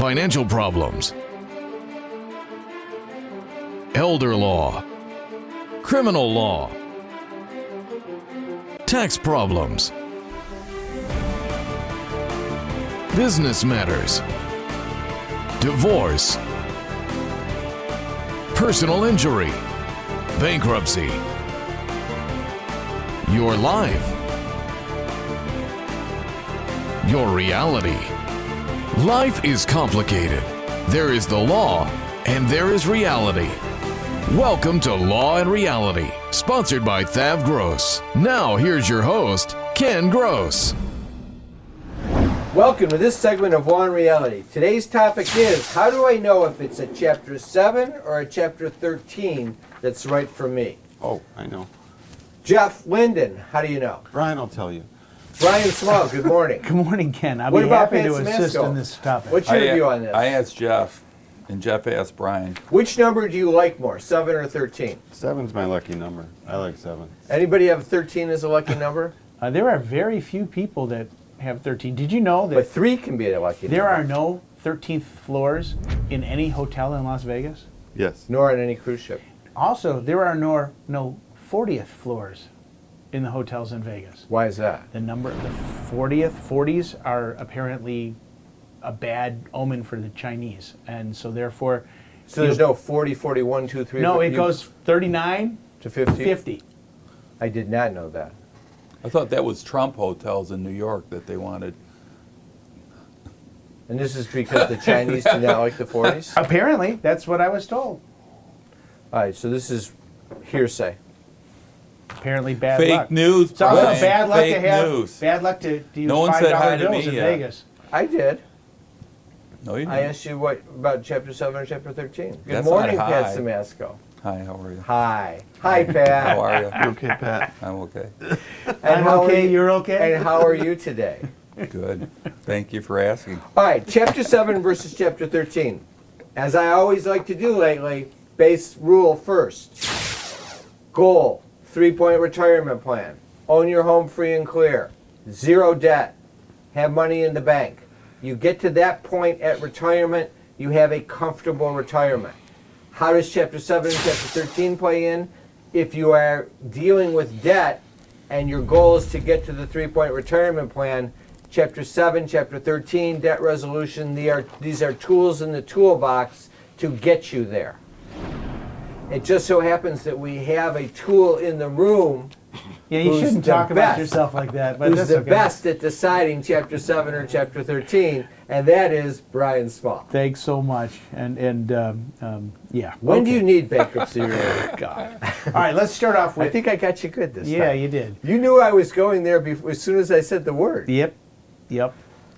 financial problems, elder law, criminal law, tax problems, business matters, divorce, personal injury, bankruptcy, your life, your reality. Life is complicated. There is the law and there is reality. Welcome to Law and Reality, sponsored by THAV GROSS. Now here's your host, Ken Gross. Welcome to this segment of Law and Reality. Today's topic is, how do I know if it's a Chapter 7 or a Chapter 13 that's right for me? Oh, I know. Jeff Linden, how do you know? Brian will tell you. Brian Small, good morning. Good morning, Ken. I'll What be about happy to Pat assist Simasko? in this topic. What's your view on this? I asked Jeff, and Jeff asked Brian. Which number do you like more, 7 or 13? 7's my lucky number. I like 7. Anybody have 13 as a lucky number? There are very few people that have 13. Did you know But that 3 can be a lucky there number. are no 13th floors in any hotel in Las Vegas? Yes. Nor on any cruise ship. Also, there are no 40th floors in the hotels in Vegas. Why is that? The 40s are apparently a bad omen for the Chinese. And so therefore... So there's no 40, 41, 2, 3? No, it goes 39 to 50? 50. I did not know that. I thought that was Trump hotels in New York that they wanted. And this is because the Chinese do not like the 40s? Apparently, that's what I was told. All right, so this is hearsay. Apparently bad Fake luck. news, It's also Brian. bad luck Fake to have news. bad luck to use No one $5 said hi to bills me in yet. Vegas. I did. No, you didn't. I asked you what about Chapter 7 or Chapter 13. Good That's morning, not Pat hi. Simasko. Hi, how are you? Hi. Hi, Pat. How are you? Okay, Pat. I'm okay. And I'm how are okay, you- you're okay? And how are you today? Good. Thank you for asking. All right, Chapter 7 versus Chapter 13. As I always like to do lately, base rule first. Goal, 3-point retirement plan. Own your home free and clear. 0 debt. Have money in the bank. You get to that point at retirement, you have a comfortable retirement. How does Chapter 7 and Chapter 13 play in? If you are dealing with debt and your goal is to get to the 3-point retirement plan, Chapter 7, Chapter 13, debt resolution, these are tools in the toolbox to get you there. It just so happens that we have a tool in the room Yeah, you who's shouldn't the talk about best. yourself like that, but who's that's the okay. best at deciding Chapter 7 or Chapter 13, and that is Brian Small. Thanks so much. And yeah. When do okay. you need bankruptcy relief? God. All right, let's start off with... I think I got you good this time. Yeah, you did. You knew I was going there before, as soon as I said the word. Yep.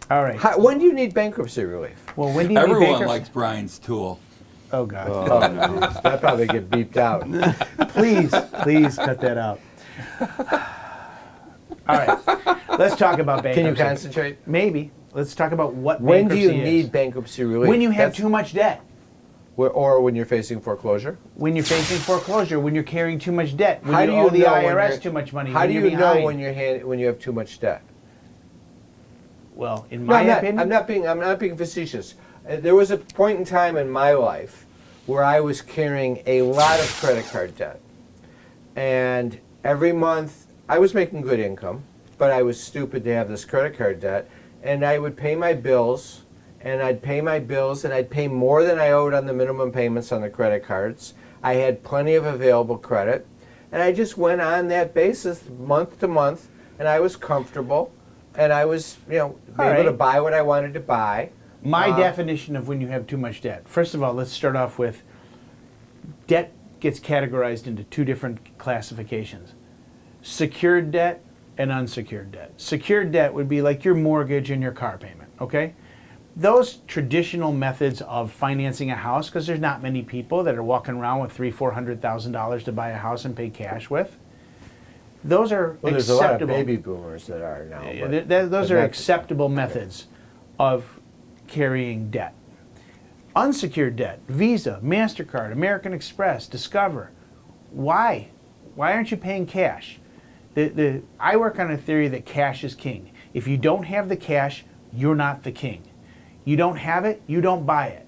All right. When do you need bankruptcy relief? Well, when do you need Everyone bankruptcy? likes Brian's tool. Oh, God. Oh, no. That probably get beeped out. Please cut that out. All right. Let's talk about bankruptcy. Can you concentrate? Maybe. Let's talk about what When do bankruptcy you is. need bankruptcy relief? When you have That's- too much debt. Or when you're facing foreclosure? When you're facing foreclosure, when you're carrying too much debt, when How you do owe you the know when IRS you're- too much money, How when do you're you know behind. when you have too much debt? Well, in No, my I'm not, opinion, I'm not being facetious. There was a point in time in my life where I was carrying a lot of credit card debt. And every month, I was making good income, but I was stupid to have this credit card debt. And I would pay my bills, and I'd pay my bills, and I'd pay more than I owed on the minimum payments on the credit cards. I had plenty of available credit. And I just went on that basis month to month, and I was comfortable. And I was, able right. to buy what I wanted to buy. my definition of when you have too much debt. First of all, let's start off with debt gets categorized into two different classifications. Secured debt and unsecured debt. Secured debt would be like your mortgage and your car payment, okay? Those traditional methods of financing a house, because there's not many people that are walking around with $300,000-$400,000 to buy a house and pay cash with. Those are Well, there's acceptable. a lot of baby boomers that are now. Yeah, but- those but are not- acceptable methods of carrying debt. Unsecured debt, Visa, MasterCard, American Express, Discover. Why? Why aren't you paying cash? I work on a theory that cash is king. If you don't have the cash, you're not the king. You don't have it, you don't buy it.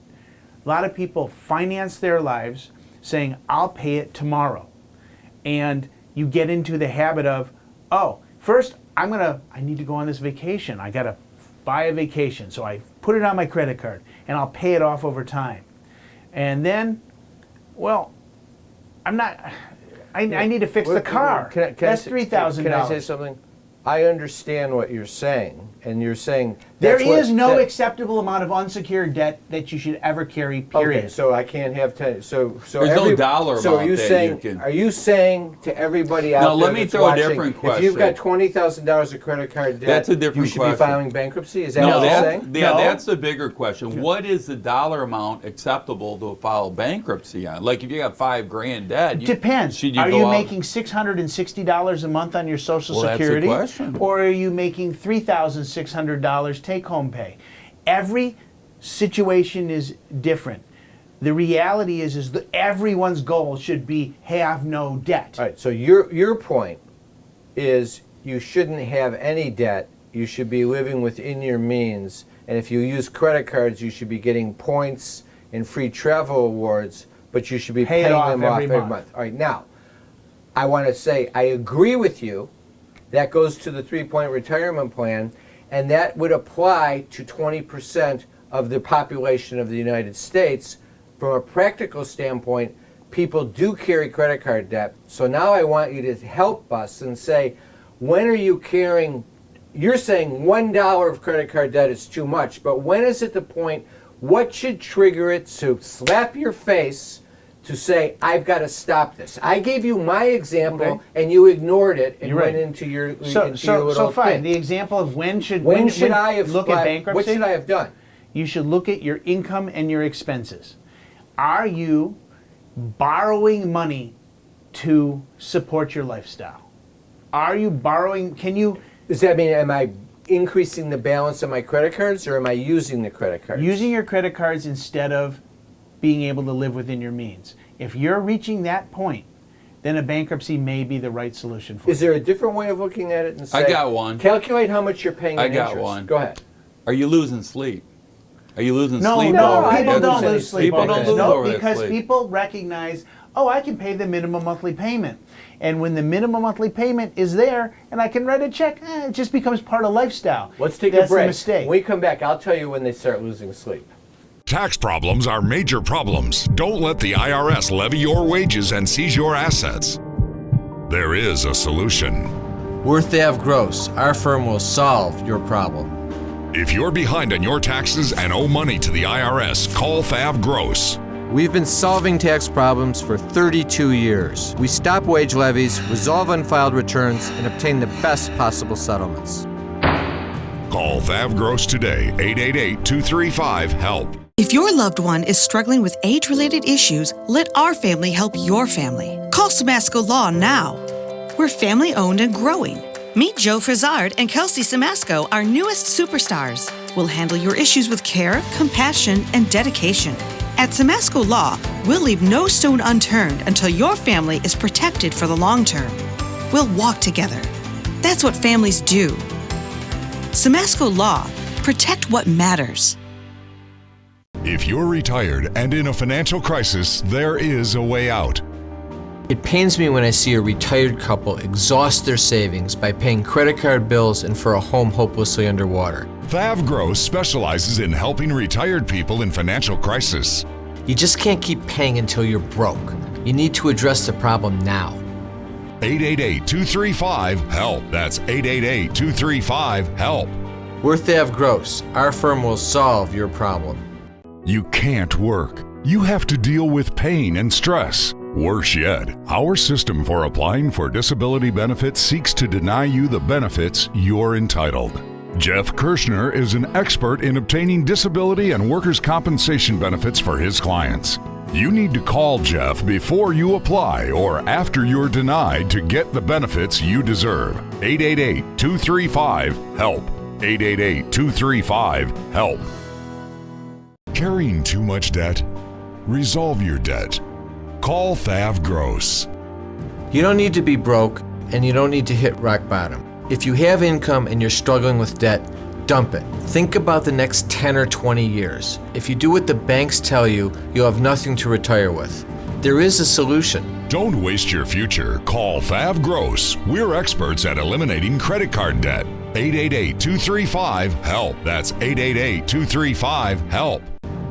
A lot of people finance their lives saying, I'll pay it tomorrow. And you get into the habit of, oh, first I need to go on this vacation. I got to buy a vacation. So I put it on my credit card and I'll pay it off over time. And then, well, I need to fix the car. That's $3,000. Can I say something? I understand what you're saying, and you're saying there is no acceptable amount of unsecured debt that you should ever carry. Period. Okay, so I can't have 10. So There's no dollar So amount are you that saying? you can- Are you saying to everybody out Now, there let me that's throw a watching, different if you've got question. $20,000 of credit card debt, That's a different you should question. be filing bankruptcy? Is that No, what you're saying? No. that's a bigger question. What is the dollar amount acceptable to file bankruptcy on? Like if you got $5,000 debt, Depends. should Are go you out- making $660 a month on your Social Well, that's the Security? question. Or are you making $3,600 take-home pay? Every situation is different. The reality is that everyone's goal should be have no debt. All right. So your point is you shouldn't have any debt. You should be living within your means, and if you use credit cards, you should be getting points and free travel awards, but you should be Pay it paying off them off every every month. month. All right. Now, I want to say I agree with you. That goes to the 3-point retirement plan, and that would apply to 20% of the population of the United States. From a practical standpoint, people do carry credit card debt. So now I want you to help us and say, when are you carrying, you're saying $1 of credit card debt is too much, but when is it the point, what should trigger it to slap your face to say, I've got to stop this? I gave you my example, Okay. and you ignored it and You're right. went into your So little fine. thing. The example of when should I have look at bankruptcy? What should I have done? You should look at your income and your expenses. Are you borrowing money to support your lifestyle? Are you borrowing? Does that mean, am I increasing the balance of my credit cards, or am I using the credit cards? Using your credit cards instead of being able to live within your means? If you're reaching that point, then a bankruptcy may be the right solution for Is you. there a different way of looking at it and say, I got one. Calculate how much you're paying I in got interest. one. Go ahead. Are you losing sleep? Are you losing No, sleep? no, over people that? don't lose sleep People over don't this. lose No, over that because sleep. people recognize, oh, I can pay the minimum monthly payment. And when the minimum monthly payment is there and I can write a check, it just becomes part of lifestyle. Let's take That's a break. the mistake. When we come back, I'll tell you when they start losing sleep. Tax problems are major problems. Don't let the IRS levy your wages and seize your assets. There is a solution. We're THAV Gross. Our firm will solve your problem. If you're behind on your taxes and owe money to the IRS, call THAV Gross. We've been solving tax problems for 32 years. We stop wage levies, resolve unfiled returns, and obtain the best possible settlements. Call THAV Gross today, 888-235-HELP. If your loved one is struggling with age-related issues, let our family help your family. Call Samasco Law now. We're family-owned and growing. Meet Joe Frizard and Kelsey Samasco, our newest superstars. We'll handle your issues with care, compassion, and dedication. At Samasco Law, we'll leave no stone unturned until your family is protected for the long term. We'll walk together. That's what families do. Samasco Law. Protect what matters. If you're retired and in a financial crisis, there is a way out. It pains me when I see a retired couple exhaust their savings by paying credit card bills and for a home hopelessly underwater. THAV Gross specializes in helping retired people in financial crisis. You just can't keep paying until you're broke. You need to address the problem now. 888-235-HELP. That's 888-235-HELP. We're THAV Gross. Our firm will solve your problem. You can't work. You have to deal with pain and stress. Worse yet, our system for applying for disability benefits seeks to deny you the benefits you're entitled. Jeff Kirschner is an expert in obtaining disability and workers' compensation benefits for his clients. You need to call Jeff before you apply or after you're denied to get the benefits you deserve. 888-235-HELP. 888-235-HELP. Carrying too much debt? Resolve your debt. Call THAV Gross. You don't need to be broke, and you don't need to hit rock bottom. If you have income and you're struggling with debt, Dump it. Think about the next 10 or 20 years. If you do what the banks tell you, you'll have nothing to retire with. There is a solution. Don't waste your future. Call THAV GROSS. We're experts at eliminating credit card debt. 888-235-HELP. That's 888-235-HELP.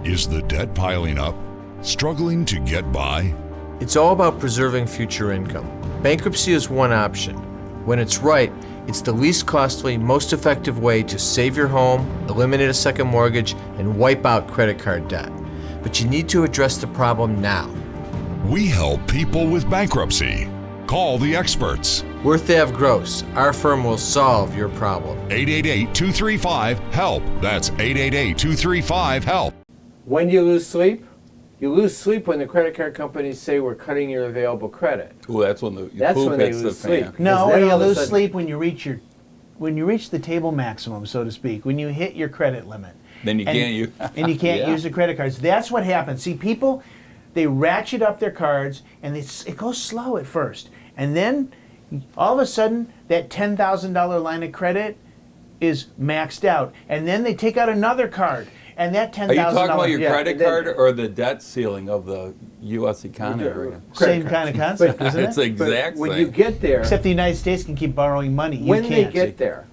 Is the debt piling up? Struggling to get by? It's all about preserving future income. Bankruptcy is one option. When it's right, it's the least costly, most effective way to save your home, eliminate a second mortgage, and wipe out credit card debt. But you need to address the problem now. We help people with bankruptcy. Call the experts. We're THAV GROSS. Our firm will solve your problem. 888-235-HELP. That's 888-235-HELP. When do you lose sleep? You lose sleep when the credit card companies say we're cutting your available credit. Ooh, that's when the That's poop when they hits the lose sleep. fan. No, Then you all of a lose sudden- sleep when you reach the table maximum, so to speak, when you hit your credit limit. Then you And- can't use. and you can't Yeah. use the credit cards. That's what happens. See, people, they ratchet up their cards, and it goes slow at first, and then all of a sudden that $10,000 line of credit is maxed out, and then they take out another card, and that $10,000. Are you talking about your yeah, credit then- card or the debt ceiling of the U.S. economy? Same kind of concept, But- isn't It's it? the exact When same. you get there, Except the United States can keep borrowing money. You when they can't. get there,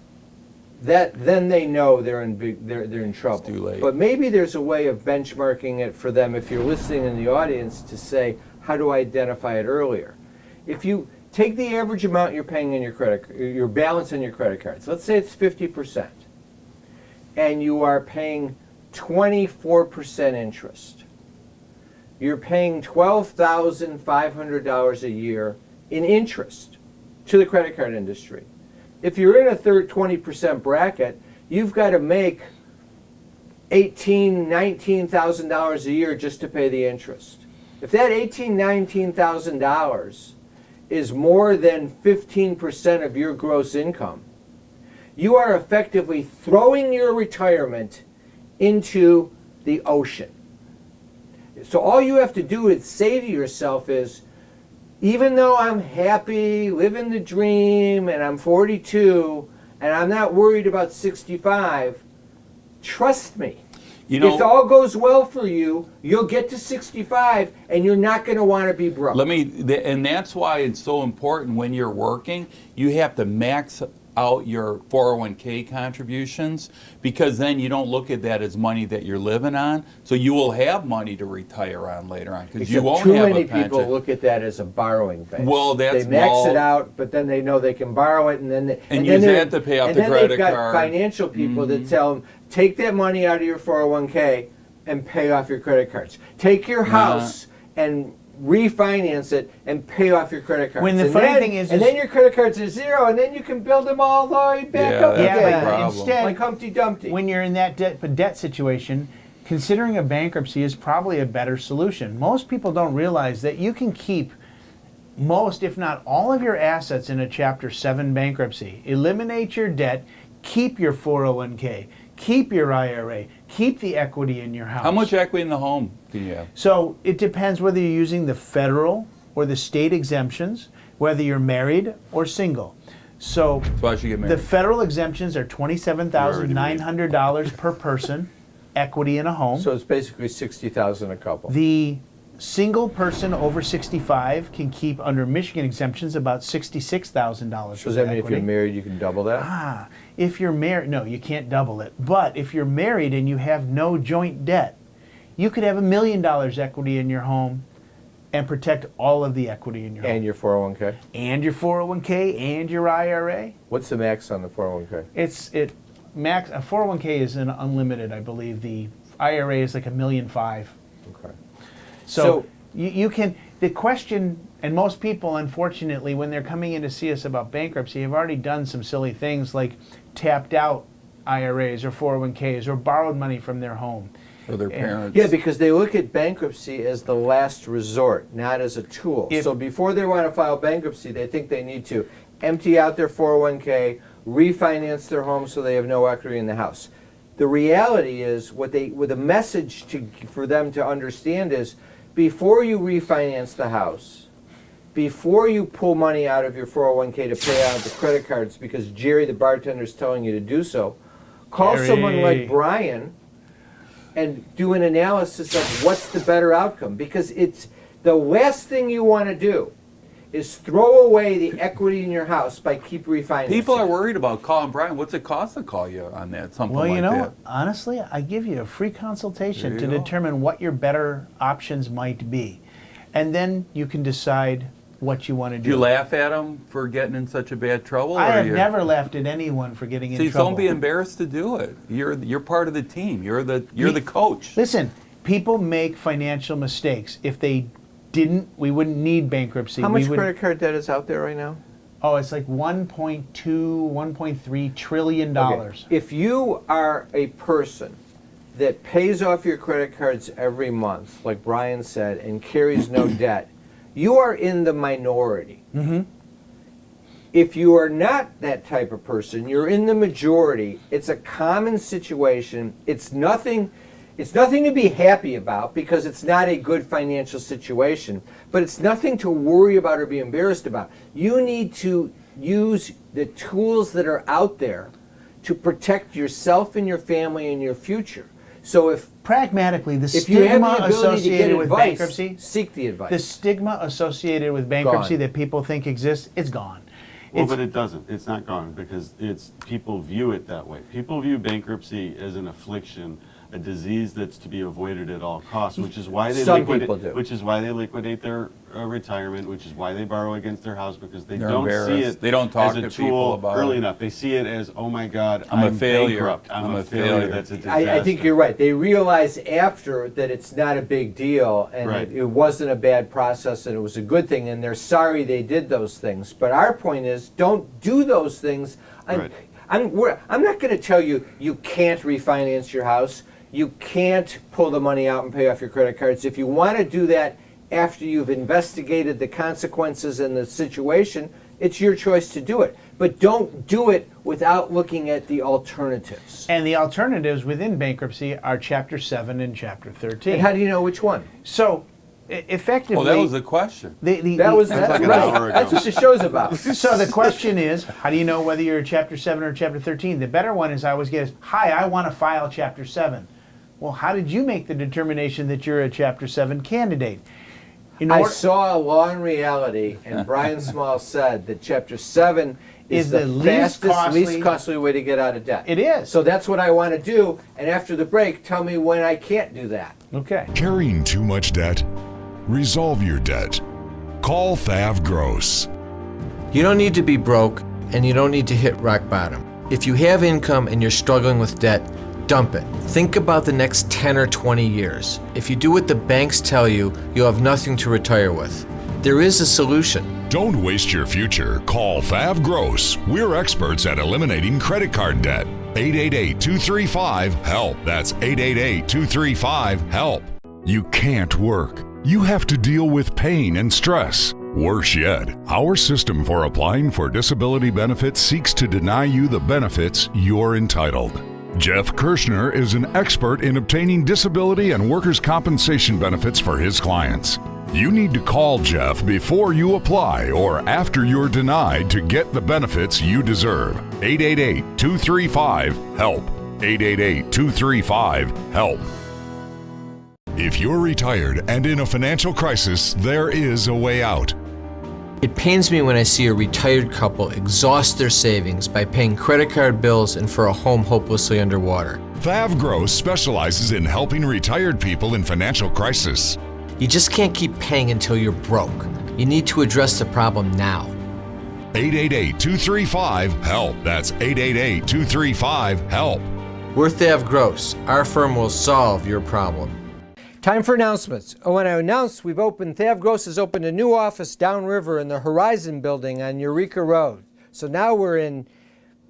then they know they're in trouble. too late. But maybe there's a way of benchmarking it for them if you're listening in the audience to say, how do I identify it earlier? If you take the average amount you're paying in your balance on your credit cards, let's say it's 50%, and you are paying 24% interest. You're paying $12,500 a year in interest to the credit card industry. If you're in a 20% bracket, you've got to make $19,000 a year just to pay the interest. If that $19,000 is more than 15% of your gross income, you are effectively throwing your retirement into the ocean. So all you have to do is say to yourself is, even though I'm happy, living the dream, and I'm 42, and I'm not worried about 65, trust me. You know, if all goes well for you, you'll get to 65, and you're not going to want to be broke. and that's why it's so important when you're working, you have to max out your 401k contributions, because then you don't look at that as money that you're living on, so you will have money to retire on later on, because you won't too have many a pension. people look at that as a borrowing base. Well, that's they max well- it out, but then they know they can borrow it, and then use then that to pay off and the then credit they've got card. financial people that tell them, take that money out of your 401k and pay off your credit cards. Take your house and refinance it and pay off your credit cards. When the And funny then- thing is and then your credit cards are zero, and then you can build them all the way back Yeah, up that's the again. problem. instead, Like Humpty Dumpty. when you're in that debt situation, considering a bankruptcy is probably a better solution. Most people don't realize that you can keep most, if not all, of your assets in a Chapter 7 bankruptcy. Eliminate your debt, keep your 401k, keep your IRA, keep the equity in your house. How much equity in the home can you have? So it depends whether you're using the federal or the state exemptions, whether you're married or single. So That's why I should get the married. federal exemptions are $27,900 per person, equity in a home. So it's basically 60,000 a couple. The single person over 65 can keep, under Michigan exemptions, about $66,000. So does that mean if you're married, you can double that? If you're married, no, you can't double it. But if you're married and you have no joint debt, you could have $1 million equity in your home and protect all of the equity in your home. And your 401k? And your 401k and your IRA. What's the max on the 401k? Max a 401k is an unlimited, I believe. The IRA is like $1.5 million. Okay. So you can, the question, and most people, unfortunately, when they're coming in to see us about bankruptcy, have already done some silly things like tapped out IRAs or 401ks or borrowed money from their home. For their parents. Yeah, because they look at bankruptcy as the last resort, not as a tool. So before they want to file bankruptcy, they think they need to empty out their 401k, refinance their home so they have no equity in the house. The reality is, what the message for them to understand is, before you refinance the house, before you pull money out of your 401k to pay out the credit cards because Jerry the bartender is telling you to do so, Call Gary. someone like Brian and do an analysis of what's the better outcome. Because it's the last thing you want to do is throw away the equity in your house by keep refinancing. People are worried about calling Brian. What's it cost to call you on that? Something Well, like you know, that. honestly, I give you a free consultation There to you go. determine what your better options might be. And then you can decide what you want to do. Do you laugh at them for getting in such a bad trouble? I or have you- never laughed at anyone for getting in See, trouble. don't be embarrassed to do it. You're part of the team. You're the coach. Listen, people make financial mistakes. If they didn't, we wouldn't need bankruptcy. How much We would- credit card debt is out there right now? Oh, it's like 1.2, 1.3 trillion dollars. Okay. If you are a person that pays off your credit cards every month, like Brian said, and carries no debt, you are in the minority. Mm-hmm. If you are not that type of person, you're in the majority. It's a common situation. It's nothing to be happy about because it's not a good financial situation, but it's nothing to worry about or be embarrassed about. You need to use the tools that are out there to protect yourself and your family and your future. So if Pragmatically, the you have stigma the ability to get associated with advice, bankruptcy, seek the advice. the stigma associated with bankruptcy Gone. that people think exists, it's gone. Well, It's- but it doesn't. It's not gone because people view it that way. People view bankruptcy as an affliction, a disease that's to be avoided at all costs, which is why they Some liquidate. people do. Which is why they liquidate their retirement. Which is why they borrow against their house because they They're don't see embarrassed. it. They don't talk as a to tool people about early it. enough. They see it as, oh my God, I'm a failure. bankrupt. I'm a failure. failure. That's a disaster. I think you're right. They realize after that it's not a big deal and Right. it wasn't a bad process and it was a good thing and they're sorry they did those things. But our point is don't do those things. Right. I'm not going to tell you you can't refinance your house. You can't pull the money out and pay off your credit cards. If you want to do that after you've investigated the consequences and the situation, it's your choice to do it. But don't do it without looking at the alternatives. And the alternatives within bankruptcy are Chapter 7 and Chapter 13. And how do you know which one? So, effectively... Well, that was the question. That's like an hour ago. That's what the show's about. So the question is, how do you know whether you're a Chapter 7 or Chapter 13? The better one is I always get is, hi, I want to file Chapter 7. Well, how did you make the determination that you're a Chapter 7 candidate? I saw Law and Reality, and Brian Small said that Chapter 7 is the least fastest, least costly way to get out of debt. It is. So that's what I want to do, and after the break, tell me when I can't do that. Okay. Carrying too much debt? Resolve your debt. Call THAV GROSS. You don't need to be broke, and you don't need to hit rock bottom. If you have income and you're struggling with debt, dump it. Think about the next 10 or 20 years. If you do what the banks tell you, you'll have nothing to retire with. There is a solution. Don't waste your future. Call THAV GROSS. We're experts at eliminating credit card debt. 888-235-HELP. That's 888-235-HELP. You can't work. You have to deal with pain and stress. Worse yet, our system for applying for disability benefits seeks to deny you the benefits you're entitled. Jeff Kirschner is an expert in obtaining disability and workers' compensation benefits for his clients. You need to call Jeff before you apply or after you're denied to get the benefits you deserve. 888-235-HELP. 888-235-HELP. If you're retired and in a financial crisis, there is a way out. It pains me when I see a retired couple exhaust their savings by paying credit card bills and for a home hopelessly underwater. THAV GROSS specializes in helping retired people in financial crisis. You just can't keep paying until you're broke. You need to address the problem now. 888-235-HELP. That's 888-235-HELP. We're THAV GROSS. Our firm will solve your problem. Time for announcements. I want to announce THAV Gross has opened a new office downriver in the Horizon Building on Eureka Road. So now we're in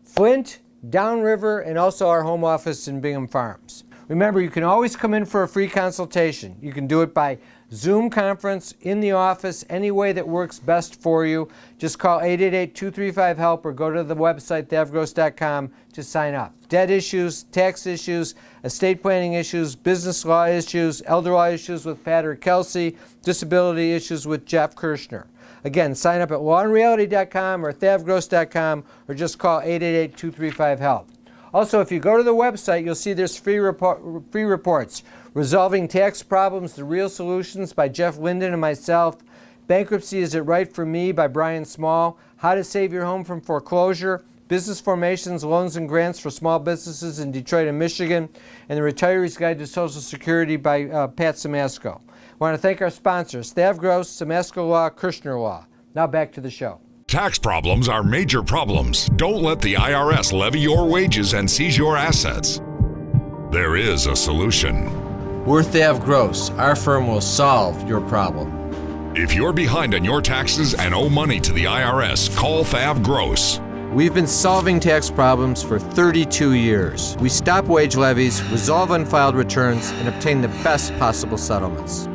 Flint, downriver, and also our home office in Bingham Farms. Remember, you can always come in for a free consultation. You can do it by Zoom conference, in the office, any way that works best for you. Just call 888-235-HELP or go to the website, thavgross.com, to sign up. Debt issues, tax issues, estate planning issues, business law issues, elder law issues with Pat or Kelsey, disability issues with Jeff Kirschner. Again, sign up at lawandreality.com or thavgross.com or just call 888-235-HELP. Also, if you go to the website, you'll see there's free reports. Resolving Tax Problems, The Real Solutions by Jeff Linden and myself. Bankruptcy, Is It Right for Me by Brian Small. How to Save Your Home from Foreclosure. Business Formations, Loans and Grants for Small Businesses in Detroit and Michigan. And The Retiree's Guide to Social Security by Pat Simasko. I want to thank our sponsors, THAV GROSS, Simasko Law, Kirshner Law. Now back to the show. Tax problems are major problems. Don't let the IRS levy your wages and seize your assets. There is a solution. We're THAV GROSS. Our firm will solve your problem. If you're behind on your taxes and owe money to the IRS, call THAV GROSS. We've been solving tax problems for 32 years. We stop wage levies, resolve unfiled returns, and obtain the best possible settlements.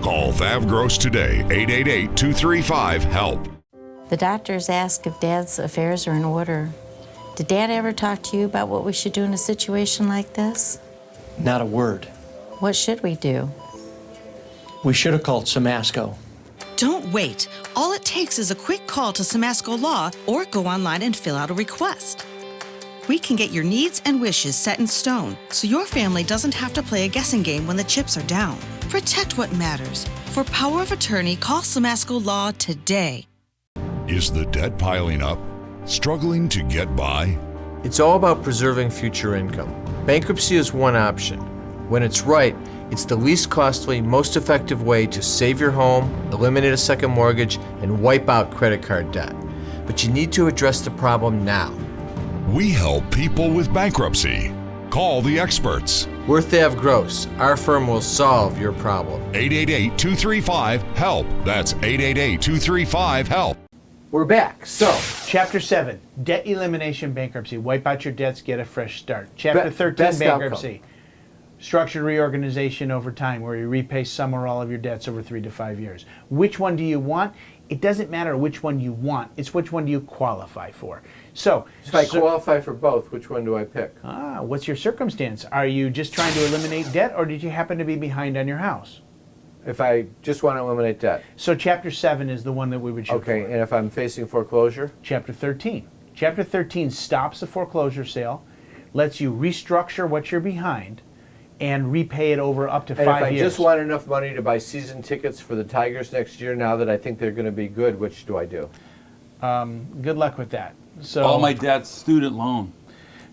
Call THAV GROSS today, 888-235-HELP. The doctors ask if Dad's affairs are in order. Did Dad ever talk to you about what we should do in a situation like this? Not a word. What should we do? We should have called Simasko. Don't wait. All it takes is a quick call to Simasko Law or go online and fill out a request. We can get your needs and wishes set in stone so your family doesn't have to play a guessing game when the chips are down. Protect what matters. For power of attorney, call Simasko Law today. Is the debt piling up? Struggling to get by? It's all about preserving future income. Bankruptcy is one option. When it's right, it's the least costly, most effective way to save your home, eliminate a second mortgage, and wipe out credit card debt. But you need to address the problem now. We help people with bankruptcy. Call the experts. We're THAV GROSS. Our firm will solve your problem. 888-235-HELP. That's 888-235-HELP. We're back. So, Chapter 7, Debt Elimination Bankruptcy. Wipe out your debts, get a fresh start. Chapter 13, best Bankruptcy. Structured reorganization over time, where you repay some or all of your debts over 3 to 5 years. Which one do you want? It doesn't matter which one you want. It's which one do you qualify for. So, if I qualify for both, which one do I pick? What's your circumstance? Are you just trying to eliminate debt, or did you happen to be behind on your house? If I just want to eliminate debt. So Chapter 7 is the one that we would shoot Okay, for. and if I'm facing foreclosure? Chapter 13. Chapter 13 stops the foreclosure sale, lets you restructure what you're behind, and repay it over up to 5 years. And if I just want enough money to buy season tickets for the Tigers next year, now that I think they're going to be good, which do I do? Good luck with that. So All my debt's student loan.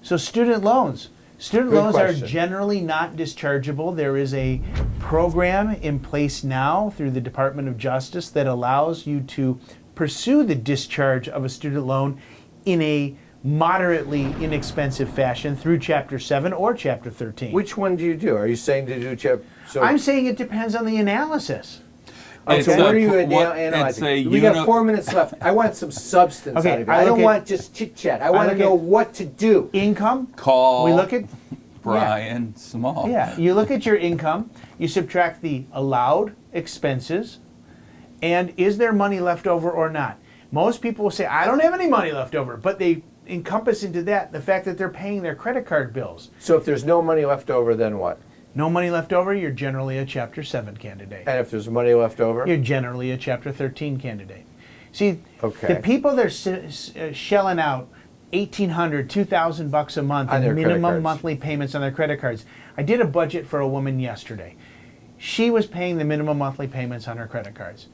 So student loans. Student Good loans question. are generally not dischargeable. There is a program in place now through the Department of Justice that allows you to pursue the discharge of a student loan in a moderately inexpensive fashion through Chapter 7 or Chapter 13. Which one do you do? Are you saying to do so I'm saying it depends on the analysis. Okay, It's so what a- are you what- analyzing? it's a We got 4 minutes left. I want some substance Okay, out of it. I I don't look at- want just chit-chat. I want to look know at- what to do. Income. Call We look at Brian Small. Yeah, you look at your income, you subtract the allowed expenses, and is there money left over or not? Most people will say, I don't have any money left over, but they encompass into that the fact that they're paying their credit card bills. So if there's no money left over, then what? No money left over, you're generally a Chapter 7 candidate. And if there's money left over? You're generally a Chapter 13 candidate. See, Okay. the people that are shelling out $1,800, $2,000 a month On in their credit minimum cards. monthly payments on their credit cards. I did a budget for a woman yesterday. She was paying the minimum monthly payments on her credit cards,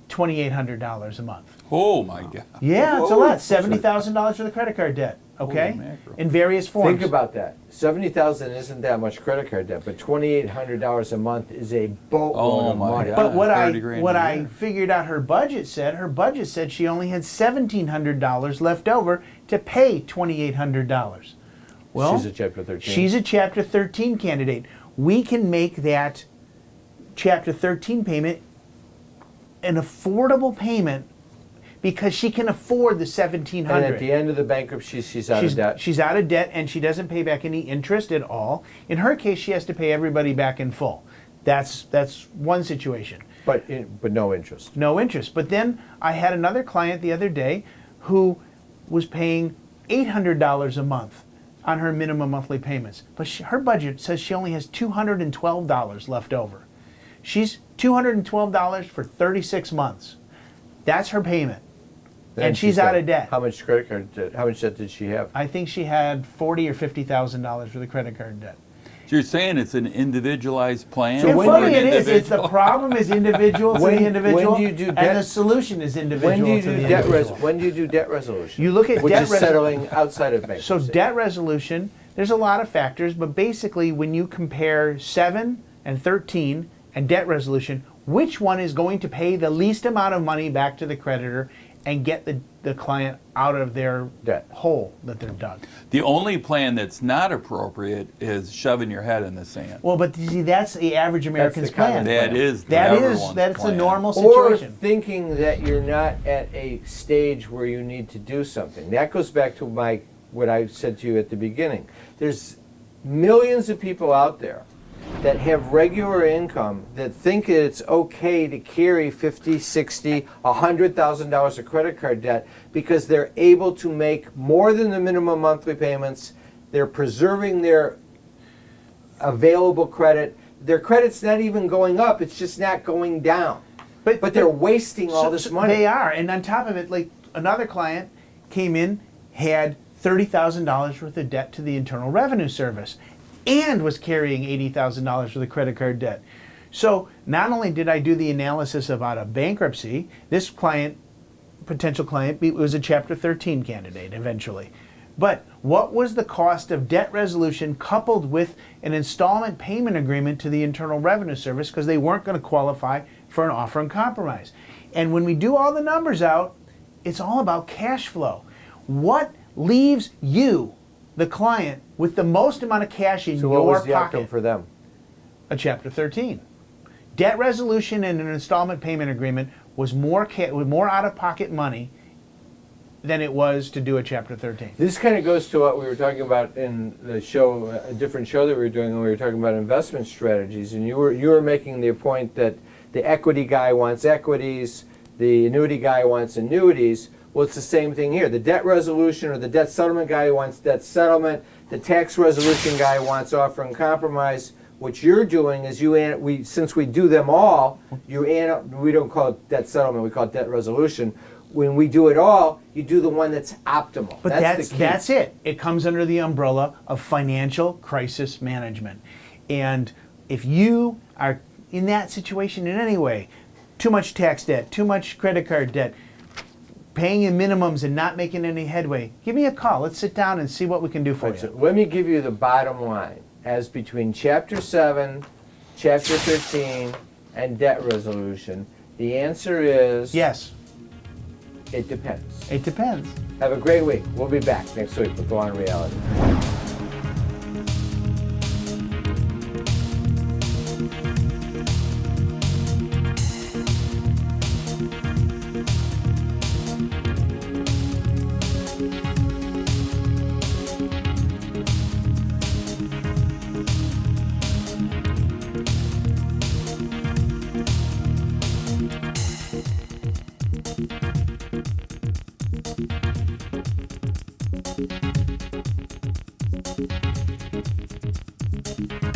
$2,800 a month. Oh my God. Yeah, it's a lot. $70,000 for the credit card debt. Okay, Holy mackerel. in various forms. Think about that. $70,000 isn't that much credit card debt, but $2,800 a month is a boatload Oh of my money. God. But what 30 grand a I year. figured out her budget said she only had $1,700 left over to pay $2,800. Well, She's a Chapter 13. She's a Chapter 13 candidate. We can make that Chapter 13 payment an affordable payment because she can afford the $1,700. And at the end of the bankruptcy, she's out of debt. She's out of debt and she doesn't pay back any interest at all. In her case, she has to pay everybody back in full. That's one situation. But no interest. No interest. But then I had another client the other day who was paying $800 a month on her minimum monthly payments. But her budget says she only has $212 left over. She's $212 for 36 months. That's her payment. and she's out of debt. How much credit card debt? How much debt did she have? I think she had $40,000 or $50,000 for the credit card debt. So you're saying it's an individualized plan? So And when funny do you- it is, it's the problem is individual to When- the individual, when do you do and debt- the solution is individual When do you to do the debt individual. when do you do debt resolution? You look at which debt is settling outside of bankruptcy. So debt resolution, there's a lot of factors, but basically when you compare 7 and 13 and debt resolution, which one is going to pay the least amount of money back to the creditor and get the client out of their Debt. hole that they're dug? The only plan that's not appropriate is shoving your head in the sand. Well, but you see, that's the average American's the common plan. That is That's the plan. normal Or situation. thinking that you're not at a stage where you need to do something. That goes back to what I said to you at the beginning. There's millions of people out there that have regular income that think it's okay to carry $50, $60, $100,000 of credit card debt because they're able to make more than the minimum monthly payments. They're preserving their available credit. Their credit's not even going up, it's just not going down. But they're wasting all this money. They are, and on top of it, like another client came in, had $30,000 worth of debt to the Internal Revenue Service, and was carrying $80,000 for the credit card debt. So not only did I do the analysis about a bankruptcy, this client, potential client, was a Chapter 13 candidate eventually. But what was the cost of debt resolution coupled with an installment payment agreement to the Internal Revenue Service because they weren't going to qualify for an offer in compromise? And when we do all the numbers out, it's all about cash flow. What leaves you, the client, with the most amount of cash in So your what was the pocket? outcome for them? A Chapter 13. Debt resolution and an installment payment agreement was more out-of-pocket money than it was to do a Chapter 13. This kind of goes to what we were talking about in the show, a different show that we were doing when we were talking about investment strategies, and you were making the point that the equity guy wants equities, the annuity guy wants annuities. Well, it's the same thing here. The debt resolution or the debt settlement guy wants debt settlement. The tax resolution guy wants offer and compromise. What you're doing is since we do them all, we don't call it debt settlement, we call it debt resolution. When we do it all, you do the one that's optimal. But the key. that's it. It comes under the umbrella of financial crisis management. And if you are in that situation in any way, too much tax debt, too much credit card debt, paying in minimums and not making any headway, give me a call. Let's sit down and see what we can do for So you. let me give you the bottom line. As between Chapter 7, Chapter 13, and debt resolution, the answer is Yes, it depends. it depends. Have a great week. We'll be back next week with Law and Reality. Thank you.